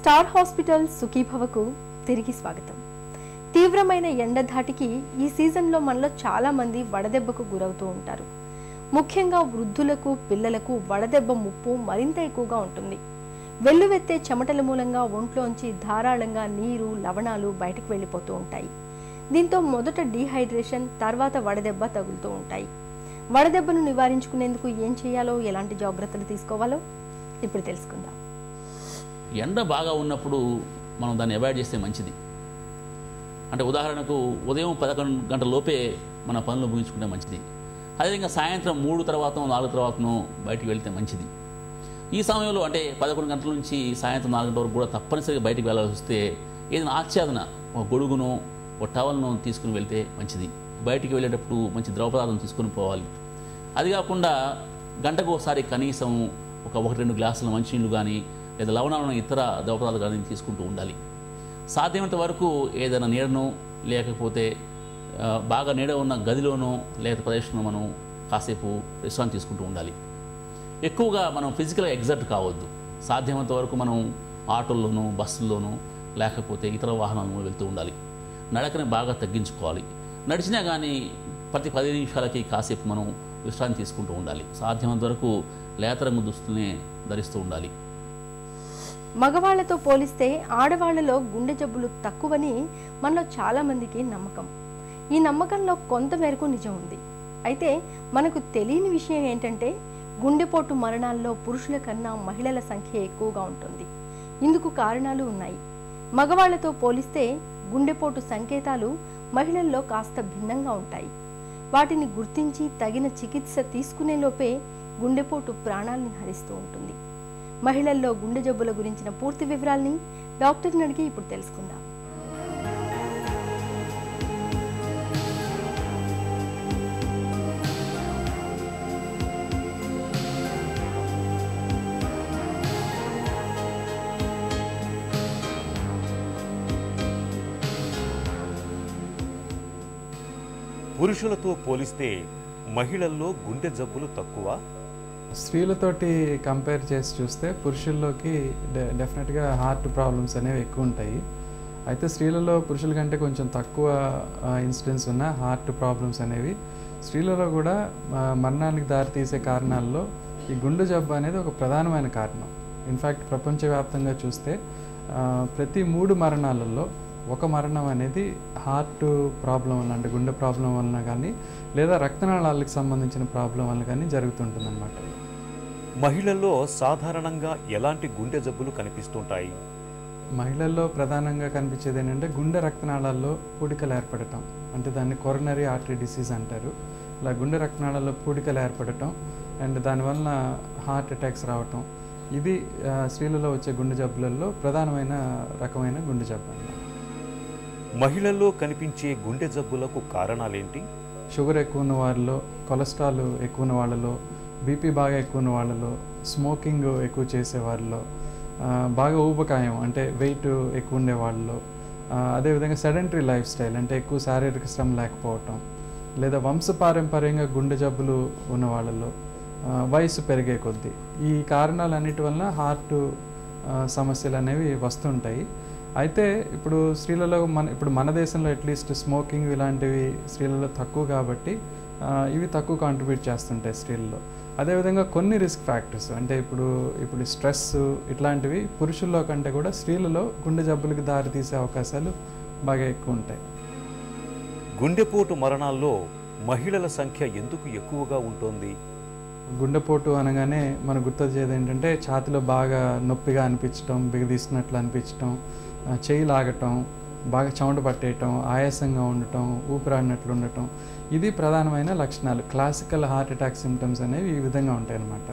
Star hospital సుఖీభవకు తిరిగి స్వాగతం. తీవ్రమైన ఎండ ధాటికి ఈ సీజన్లో మనలో చాలా మంది వడదెబ్బకు గురవుతూ ఉంటారు. ముఖ్యంగా వృద్ధులకు, పిల్లలకు వడదెబ్బ ముప్పు మరింత ఎక్కువగా ఉంటుంది. వెల్లువెత్తే చెమటల మూలంగా ఒంట్లోంచి ధారాళంగా నీరు, లవణాలు బయటకు వెళ్ళిపోతూ ఉంటాయి. దీంతో మొదట డీహైడ్రేషన్, తర్వాత వడదెబ్బ తగులుతూ ఉంటాయి. వడదెబ్బను నివారించుకునేందుకు ఏం చేయాలో, ఎలాంటి జాగ్రత్తలు తీసుకోవాలో ఇప్పుడు తెలుసుకుందాం. ఎండ బాగా ఉన్నప్పుడు మనం దాన్ని అవాయిడ్ చేస్తే మంచిది. అంటే ఉదాహరణకు ఉదయం 11 గంటల లోపే మన పనులు ముగించుకుంటే మంచిది. అదేవిధంగా సాయంత్రం 3 తర్వాత 4 తర్వాతనో బయటికి వెళ్తే మంచిది. ఈ సమయంలో అంటే 11 గంటల నుంచి సాయంత్రం 4 గంటల వరకు కూడా తప్పనిసరిగా బయటికి వెళ్ళాల్సి వస్తే ఏదైనా ఆచ్ఛాదన, ఒక గొడుగునో ఒక టవల్ను తీసుకుని వెళ్తే మంచిది. బయటికి వెళ్ళేటప్పుడు మంచి ద్రవ పదార్థం తీసుకుని పోవాలి. అది కాకుండా గంటకు ఒకసారి కనీసం ఒక 1-2 గ్లాసుల మంచినీళ్ళు కానీ లేదా లవణాలను ఇతర ద్రవ పదార్థాలు కానీ తీసుకుంటూ ఉండాలి. సాధ్యమైనంత వరకు ఏదైనా నీడనో లేకపోతే బాగా నీడ ఉన్న గదిలోనో లేదా ప్రదేశంలో మనం కాసేపు విశ్రాంతి తీసుకుంటూ ఉండాలి. ఎక్కువగా మనం ఫిజికల్గా ఎగ్జర్ట్ కావద్దు. సాధ్యమైనంత వరకు మనం ఆటోల్లోనూ, బస్సుల్లోనూ లేకపోతే ఇతర వాహనాలను వెళ్తూ ఉండాలి. నడకని బాగా తగ్గించుకోవాలి. నడిచినా కానీ ప్రతి 10 నిమిషాలకి కాసేపు మనం విశ్రాంతి తీసుకుంటూ ఉండాలి. సాధ్యమైనంత వరకు లేత రంగు దుస్తుల్ని ధరిస్తూ ఉండాలి. మగవాళ్లతో పోలిస్తే ఆడవాళ్లలో గుండె జబ్బులు తక్కువని మనలో చాలా మందికి నమ్మకం. ఈ నమ్మకంలో కొంతమేరకు నిజం ఉంది. అయితే మనకు తెలియని విషయం ఏంటంటే గుండెపోటు మరణాల్లో పురుషుల కన్నా మహిళల సంఖ్య ఎక్కువగా ఉంటుంది. ఇందుకు కారణాలు ఉన్నాయి. మగవాళ్లతో పోలిస్తే గుండెపోటు సంకేతాలు మహిళల్లో కాస్త భిన్నంగా ఉంటాయి. వాటిని గుర్తించి తగిన చికిత్స తీసుకునే లోపే గుండెపోటు ప్రాణాల్ని హరిస్తూ ఉంటుంది. మహిళల్లో గుండె జబ్బుల గురించిన పూర్తి వివరాల్ని డాక్టర్ని అడిగి ఇప్పుడు తెలుసుకుందాం. పురుషులతో పోలిస్తే మహిళల్లో గుండె జబ్బులు తక్కువ. స్త్రీలతోటి కంపేర్ చేసి చూస్తే పురుషుల్లోకి డెఫినెట్గా హార్ట్ ప్రాబ్లమ్స్ అనేవి ఎక్కువ ఉంటాయి. అయితే స్త్రీలలో పురుషుల కంటే కొంచెం తక్కువ ఇన్సిడెన్స్ ఉన్న హార్ట్ ప్రాబ్లమ్స్ అనేవి స్త్రీలలో కూడా మరణానికి దారితీసే కారణాల్లో ఈ గుండె జబ్బు అనేది ఒక ప్రధానమైన కారణం. ఇన్ఫ్యాక్ట్ ప్రపంచవ్యాప్తంగా చూస్తే ప్రతి 3 మరణాలలో ఒక మరణం అనేది హార్ట్ ప్రాబ్లం వల్ల, అంటే గుండె ప్రాబ్లం వలన కానీ లేదా రక్తనాళాలకు సంబంధించిన ప్రాబ్లం వల్ల కానీ జరుగుతుంటుందన్నమాట. మహిళల్లో సాధారణంగా ఎలాంటి గుండె జబ్బులు కనిపిస్తుంటాయి? మహిళల్లో ప్రధానంగా కనిపించేది ఏంటంటే గుండె రక్తనాళాల్లో పూడికలు ఏర్పడటం, అంటే దాన్ని కొరనరీ ఆర్టరీ డిసీజ్ అంటారు. ఇలా గుండె రక్తనాళాల్లో పూడికలు ఏర్పడటం అండ్ దానివల్ల హార్ట్ అటాక్స్ రావటం, ఇది స్త్రీలలో వచ్చే గుండె జబ్బులలో ప్రధానమైన రకమైన గుండె జబ్బు అన్నమాట. మహిళల్లో కనిపించే గుండె జబ్బులకు కారణాలేంటి? షుగర్ ఎక్కువ ఉన్న వాళ్ళలో, కొలెస్ట్రాల్ ఎక్కువ ఉన్న వాళ్ళలో, బీపీ బాగా ఎక్కువ ఉన్న వాళ్ళలో, స్మోకింగ్ ఎక్కువ చేసే వాళ్ళలో, బాగా ఊబకాయం అంటే వెయిట్ ఎక్కువ ఉండే వాళ్ళలో, అదేవిధంగా సెడెంటరీ లైఫ్ స్టైల్ అంటే ఎక్కువ శారీరక శ్రమ లేకపోవటం, లేదా వంశపారంపర్యంగా గుండె జబ్బులు ఉన్న వాళ్ళలో, వయసు పెరిగే కొద్దీ, ఈ కారణాలన్నిటి వలన హార్ట్ సమస్యలు అనేవి వస్తుంటాయి. అయితే ఇప్పుడు స్త్రీలలో ఇప్పుడు మన దేశంలో అట్లీస్ట్ స్మోకింగ్ ఇలాంటివి స్త్రీలలో తక్కువ కాబట్టి ఇవి తక్కువ కాంట్రిబ్యూట్ చేస్తుంటాయి స్త్రీలలో. అదేవిధంగా కొన్ని రిస్క్ ఫ్యాక్టర్స్ అంటే ఇప్పుడు స్ట్రెస్ ఇట్లాంటివి పురుషుల్లో కంటే కూడా స్త్రీలలో గుండె జబ్బులకు దారితీసే అవకాశాలు బాగా ఎక్కువ ఉంటాయి. గుండెపోటు మరణాల్లో మహిళల సంఖ్య ఎందుకు ఎక్కువగా ఉంటుంది? గుండెపోటు అనగానే మనకు గుర్తొచ్చేది ఏంటంటే ఛాతిలో బాగా నొప్పిగా అనిపించడం, బిగదీస్తున్నట్లు అనిపించడం, చేయి లాగటం, బాగా చెమట పట్టేయటం, ఆయాసంగా ఉండటం, ఊపిరాడినట్లు ఉండటం, ఇది ప్రధానమైన లక్షణాలు. క్లాసికల్ హార్ట్ అటాక్ సిమ్టమ్స్ అనేవి ఈ విధంగా ఉంటాయి అన్నమాట.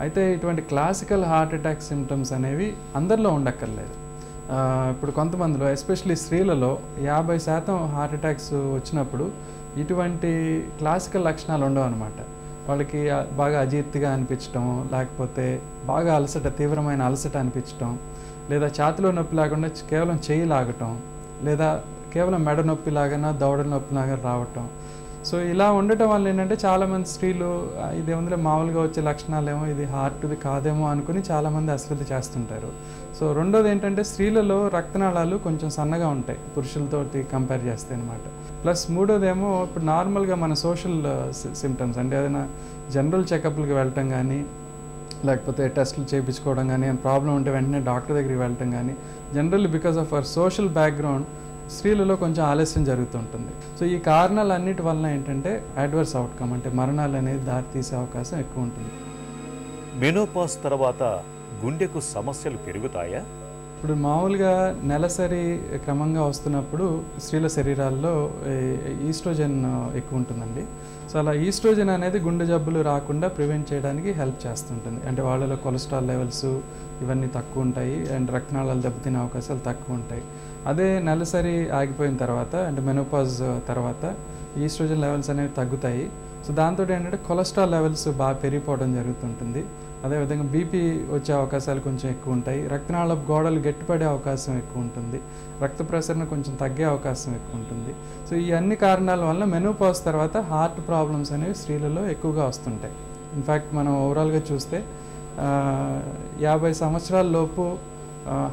అయితే ఇటువంటి క్లాసికల్ హార్ట్ అటాక్ సిమ్టమ్స్ అనేవి అందరిలో ఉండక్కర్లేదు. ఇప్పుడు కొంతమందిలో ఎస్పెషల్లీ స్త్రీలలో 50% హార్ట్ అటాక్స్ వచ్చినప్పుడు ఇటువంటి క్లాసికల్ లక్షణాలు ఉండవు అన్నమాట. వాళ్ళకి బాగా అజీర్తిగా అనిపించడం, లేకపోతే బాగా అలసట, తీవ్రమైన అలసట అనిపించడం, లేదా ఛాతిలో నొప్పి లేకుండా కేవలం చేయి లాగటం, లేదా కేవలం మెడ నొప్పి లాగా దవడ నొప్పి లాగా రావటం, సో ఇలా ఉండటం వల్ల ఏంటంటే చాలామంది స్త్రీలు ఇదేముందిలే మామూలుగా వచ్చే లక్షణాలేమో ఇది హార్ట్ది కాదేమో అనుకుని చాలామంది అశ్రద్ధ చేస్తుంటారు. సో రెండోది ఏంటంటే స్త్రీలలో రక్తనాళాలు కొంచెం సన్నగా ఉంటాయి పురుషులతోటి కంపేర్ చేస్తే అనమాట. ప్లస్ మూడోదేమో ఇప్పుడు నార్మల్గా మన సోషల్ సిమ్టమ్స్ అంటే ఏదైనా జనరల్ చెకప్లకి వెళ్ళటం కానీ లేకపోతే టెస్టులు చేయించుకోవడం కానీ ప్రాబ్లం ఉంటే వెంటనే డాక్టర్ దగ్గరికి వెళ్ళటం కానీ generally because of our social background స్త్రీలలో కొంచెం ఆలస్యం జరుగుతుంటుంది. సో ఈ కారణాలు అన్నిటి వలన ఏంటంటే అడ్వర్స్ అవుట్కమ్ అంటే మరణాలు అనేది దారితీసే అవకాశం ఎక్కువ ఉంటుంది. మెనోపాజ్ తర్వాత గుండెకు సమస్యలు పెరుగుతాయా? ఇప్పుడు మామూలుగా నెలసరి క్రమంగా వస్తున్నప్పుడు స్త్రీల శరీరాల్లో ఈస్ట్రోజన్ ఎక్కువ ఉంటుందండి. సో అలా ఈస్ట్రోజన్ అనేది గుండె జబ్బులు రాకుండా ప్రివెంట్ చేయడానికి హెల్ప్ చేస్తుంటుంది. అంటే వాళ్ళలో కొలెస్ట్రాల్ లెవెల్స్ ఇవన్నీ తక్కువ ఉంటాయి అండ్ రక్తనాళాలు దెబ్బతినే అవకాశాలు తక్కువ ఉంటాయి. అదే నెలసరి ఆగిపోయిన తర్వాత అంటే మెనోపాజ్ తర్వాత ఈస్ట్రోజన్ లెవెల్స్ అనేవి తగ్గుతాయి. సో దాంతో ఏంటంటే కొలెస్ట్రాల్ లెవెల్స్ బాగా పెరిగిపోవడం జరుగుతుంటుంది. అదేవిధంగా బీపీ వచ్చే అవకాశాలు కొంచెం ఎక్కువ ఉంటాయి. రక్తనాళ గోడలు గట్టిపడే అవకాశం ఎక్కువ ఉంటుంది. రక్త ప్రసరణ కొంచెం తగ్గే అవకాశం ఎక్కువ ఉంటుంది. సో ఈ అన్ని కారణాల వల్ల మెనోపాజ్ తర్వాత హార్ట్ ప్రాబ్లమ్స్ అనేవి స్త్రీలలో ఎక్కువగా వస్తుంటాయి. ఇన్ఫ్యాక్ట్ మనం ఓవరాల్గా చూస్తే 50 సంవత్సరాల లోపు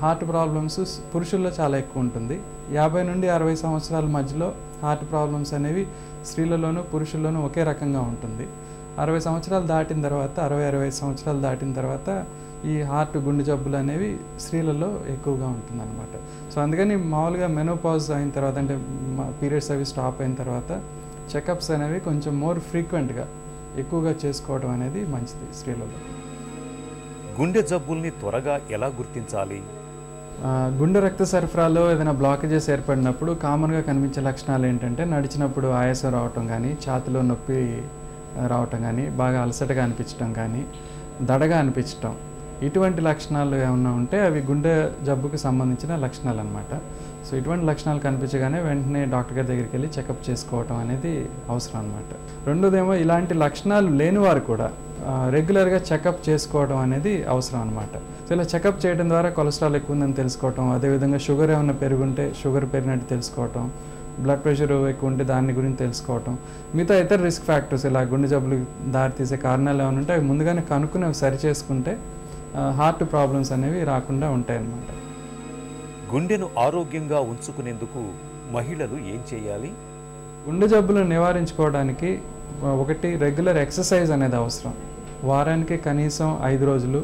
హార్ట్ ప్రాబ్లమ్స్ పురుషుల్లో చాలా ఎక్కువ ఉంటుంది. 50 నుండి 60 సంవత్సరాల మధ్యలో హార్ట్ ప్రాబ్లమ్స్ అనేవి స్త్రీలలోనూ పురుషుల్లోనూ ఒకే రకంగా ఉంటుంది. 60 సంవత్సరాలు దాటిన తర్వాత 60-65 సంవత్సరాలు దాటిన తర్వాత ఈ హార్ట్ గుండె జబ్బులు అనేవి స్త్రీలలో ఎక్కువగా ఉంటుందన్నమాట. సో అందుకని మామూలుగా మెనోపాజ్ అయిన తర్వాత అంటే పీరియడ్స్ అవి స్టాప్ అయిన తర్వాత చెకప్స్ అనేవి కొంచెం మోర్ ఫ్రీక్వెంట్గా ఎక్కువగా చేసుకోవడం అనేది మంచిది స్త్రీలలో. గుండె జబ్బుల్ని త్వరగా ఎలా గుర్తించాలి? గుండె రక్త సరఫరాలో ఏదైనా బ్లాకేజెస్ ఏర్పడినప్పుడు కామన్గా కనిపించే లక్షణాలు ఏంటంటే నడిచినప్పుడు ఆయాసం రావటం కానీ, ఛాతిలో నొప్పి రావటం కానీ, బాగా అలసటగా అనిపించడం కానీ, దడగా అనిపించటం, ఇటువంటి లక్షణాలు ఏమన్నా ఉంటే అవి గుండె జబ్బుకు సంబంధించిన లక్షణాలు అనమాట. సో ఇటువంటి లక్షణాలు కనిపించగానే వెంటనే డాక్టర్ గారి దగ్గరికి వెళ్ళి చెకప్ చేసుకోవటం అనేది అవసరం అనమాట. రెండోదేమో ఇలాంటి లక్షణాలు లేనివారు కూడా రెగ్యులర్గా చెకప్ చేసుకోవడం అనేది అవసరం అనమాట. సో ఇలా చెకప్ చేయడం ద్వారా కొలెస్ట్రాల్ ఎక్కువ ఉందని తెలుసుకోవటం, అదేవిధంగా షుగర్ ఏమైనా పెరుగుంటే షుగర్ పెరిగినట్టు తెలుసుకోవటం, బ్లడ్ ప్రెషర్ ఎక్కువ ఉంటే దాని గురించి తెలుసుకోవటం, మిగతా ఇతర రిస్క్ ఫ్యాక్టర్స్ ఇలా గుండె జబ్బులు దారితీసే కారణాలు ఏమైనా ఉంటే అవి ముందుగానే కనుక్కుని అవి సరి చేసుకుంటే హార్ట్ ప్రాబ్లమ్స్ అనేవి రాకుండా ఉంటాయి అన్నమాట. గుండెను ఆరోగ్యంగా ఉంచుకునేందుకు మహిళలు ఏం చేయాలి? గుండె జబ్బులను నివారించుకోవడానికి ఒకటి రెగ్యులర్ ఎక్సర్సైజ్ అనేది అవసరం. వారానికి కనీసం 5 రోజులు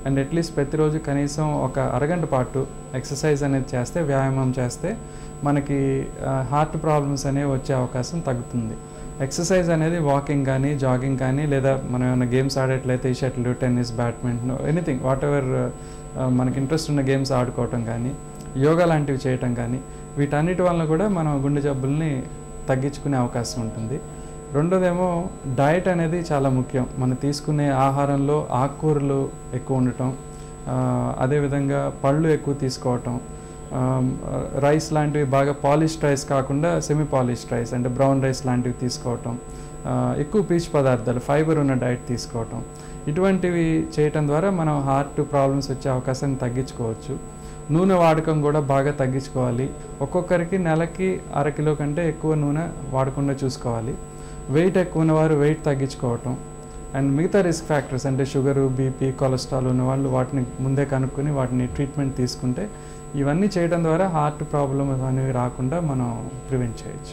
అండ్ అట్లీస్ట్ ప్రతిరోజు కనీసం ఒక అరగంట పాటు ఎక్సర్సైజ్ అనేది చేస్తే, వ్యాయామం చేస్తే మనకి హార్ట్ ప్రాబ్లమ్స్ అనేవి వచ్చే అవకాశం తగ్గుతుంది. ఎక్సర్సైజ్ అనేది వాకింగ్ కానీ, జాగింగ్ కానీ, లేదా మనం ఏమైనా గేమ్స్ ఆడేట్లయితే shuttle, tennis, badminton, anything whatever మనకి ఇంట్రెస్ట్ ఉన్న గేమ్స్ ఆడుకోవటం కానీ, యోగా లాంటివి చేయటం కానీ, వీటన్నిటి వలన కూడా మనం గుండె జబ్బుల్ని తగ్గించుకునే అవకాశం ఉంటుంది. రెండోదేమో డయట్ అనేది చాలా ముఖ్యం. మనం తీసుకునే ఆహారంలో ఆకుకూరలు ఎక్కువ ఉండటం, అదేవిధంగా పళ్ళు ఎక్కువ తీసుకోవటం, రైస్ లాంటివి బాగా పాలిష్డ్ రైస్ కాకుండా సెమీ పాలిష్డ్ రైస్ అంటే బ్రౌన్ రైస్ లాంటివి తీసుకోవటం, ఎక్కువ పీచు పదార్థాలు ఫైబర్ ఉన్న డైట్ తీసుకోవటం, ఇటువంటివి చేయటం ద్వారా మనం హార్ట్ ప్రాబ్లమ్స్ వచ్చే అవకాశాన్ని తగ్గించుకోవచ్చు. నూనె వాడకం కూడా బాగా తగ్గించుకోవాలి. ఒక్కొక్కరికి నెలకి 1/2 కిలో కంటే ఎక్కువ నూనె వాడకుండా చూసుకోవాలి. వెయిట్ ఎక్కువ ఉన్నవారు వెయిట్ తగ్గించుకోవటం అండ్ మిగతా రిస్క్ ఫ్యాక్టర్స్ అంటే షుగరు, బీపీ, కొలెస్ట్రాల్ ఉన్నవాళ్ళు వాటిని ముందే కనుక్కొని వాటిని ట్రీట్మెంట్ తీసుకుంటే ఇవన్నీ చేయడం ద్వారా హార్ట్ ప్రాబ్లమ్ అనేవి రాకుండా మనం ప్రివెంట్ చేయొచ్చు.